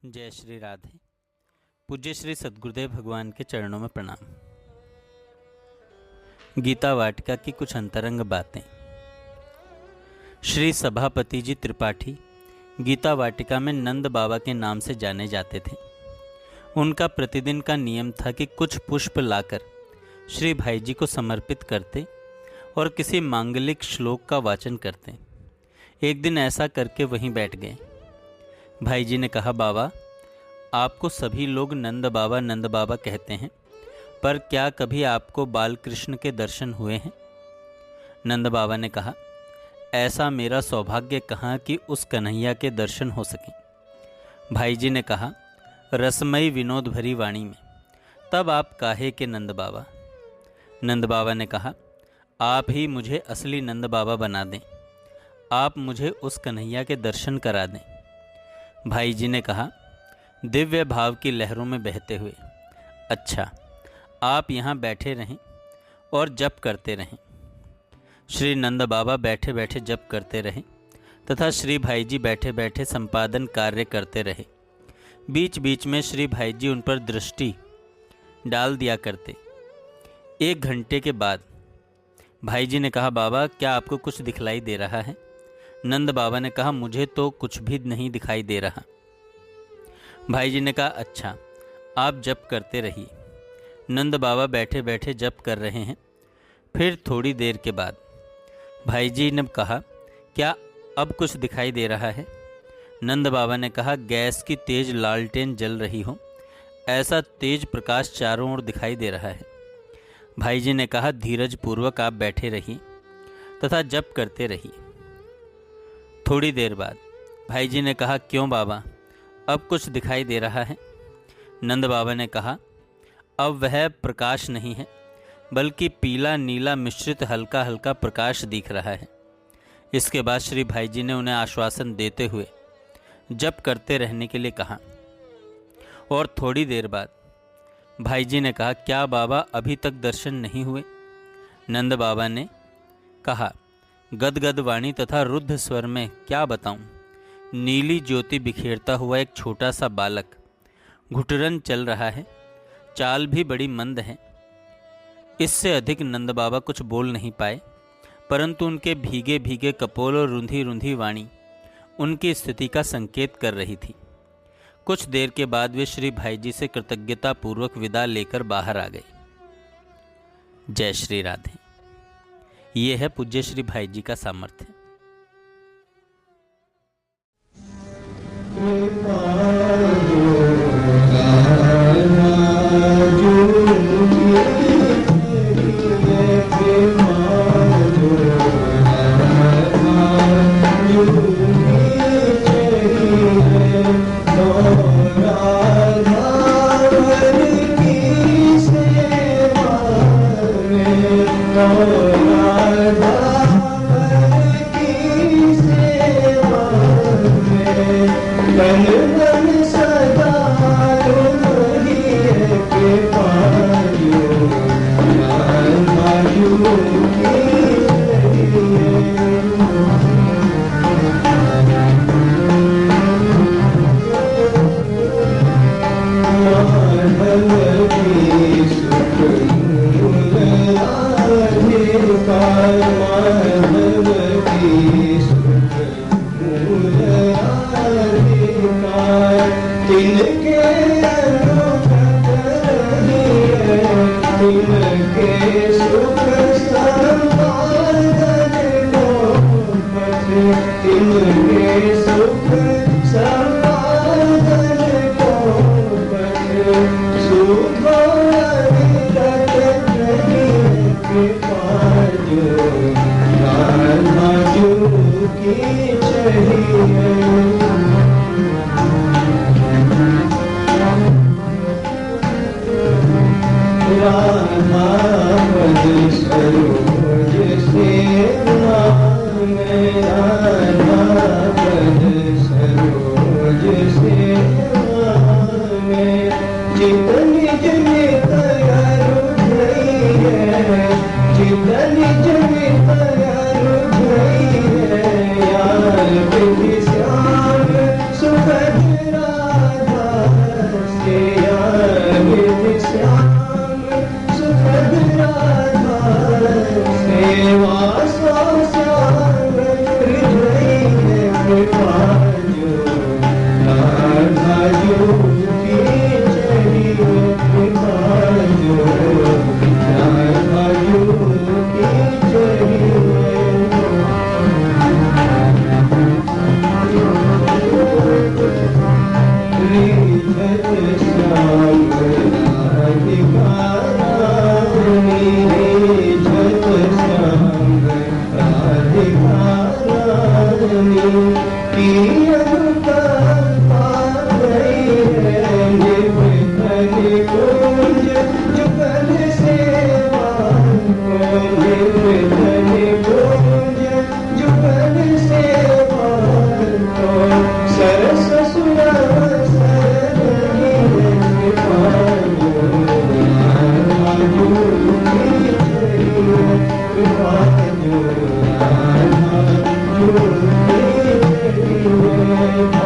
जय श्री राधे। पूज्य श्री सद्गुरुदेव भगवान के चरणों में प्रणाम। गीता वाटिका की कुछ अंतरंग बातें। श्री सभापति जी त्रिपाठी गीता वाटिका में नंद बाबा के नाम से जाने जाते थे। उनका प्रतिदिन का नियम था कि कुछ पुष्प लाकर श्री भाई जी को समर्पित करते और किसी मांगलिक श्लोक का वाचन करते। एक दिन ऐसा करके वहीं बैठ गए। भाई जी ने कहा, बाबा, आपको सभी लोग नंद बाबा कहते हैं, पर क्या कभी आपको बालकृष्ण के दर्शन हुए हैं? नंद बाबा ने कहा, ऐसा मेरा सौभाग्य कहाँ कि उस कन्हैया के दर्शन हो सकें। भाई जी ने कहा, रसमयी विनोद भरी वाणी में, तब आप काहे के नंद बाबा? नंद बाबा ने कहा, आप ही मुझे असली नंद बाबा बना दें, आप मुझे उस कन्हैया के दर्शन करा दें। भाई जी ने कहा, दिव्य भाव की लहरों में बहते हुए, अच्छा, आप यहाँ बैठे रहें और जप करते रहें। श्री नंद बाबा बैठे बैठे जप करते रहे तथा श्री भाई जी बैठे बैठे संपादन कार्य करते रहे। बीच बीच में श्री भाई जी उन पर दृष्टि डाल दिया करते। 1 घंटे के बाद भाई जी ने कहा, बाबा, क्या आपको कुछ दिखलाई दे रहा है? नंद बाबा ने कहा, मुझे तो कुछ भी नहीं दिखाई दे रहा। भाई जी ने कहा, अच्छा, आप जप करते रहिए। नंद बाबा बैठे बैठे जप कर रहे हैं। फिर थोड़ी देर के बाद भाई जी ने कहा, क्या अब कुछ दिखाई दे रहा है? नंद बाबा ने कहा, गैस की तेज लालटेन जल रही हो, ऐसा तेज प्रकाश चारों ओर दिखाई दे रहा है। भाई जी ने कहा, धीरज पूर्वक आप बैठे रहिए तथा जप करते रहिए। थोड़ी देर बाद भाई जी ने कहा, क्यों बाबा, अब कुछ दिखाई दे रहा है? नंद बाबा ने कहा, अब वह प्रकाश नहीं है, बल्कि पीला नीला मिश्रित हल्का हल्का प्रकाश दिख रहा है। इसके बाद श्री भाई जी ने उन्हें आश्वासन देते हुए जप करते रहने के लिए कहा। और थोड़ी देर बाद भाई जी ने कहा, क्या बाबा अभी तक दर्शन नहीं हुए? नंद बाबा ने कहा, गदगद वाणी तथा रुद्ध स्वर में क्या बताऊं, नीली ज्योति बिखेरता हुआ एक छोटा सा बालक घुटरन चल रहा है, चाल भी बड़ी मंद है। इससे अधिक नंद बाबा कुछ बोल नहीं पाए, परंतु उनके भीगे भीगे कपोल और रुंधी रुंधी वाणी उनकी स्थिति का संकेत कर रही थी। कुछ देर के बाद वे श्री भाई जी से कृतज्ञता पूर्वक विदा लेकर बाहर आ गए। जय श्री राधे। ये है पूज्य श्री भाई जी का सामर्थ्य। Thank you.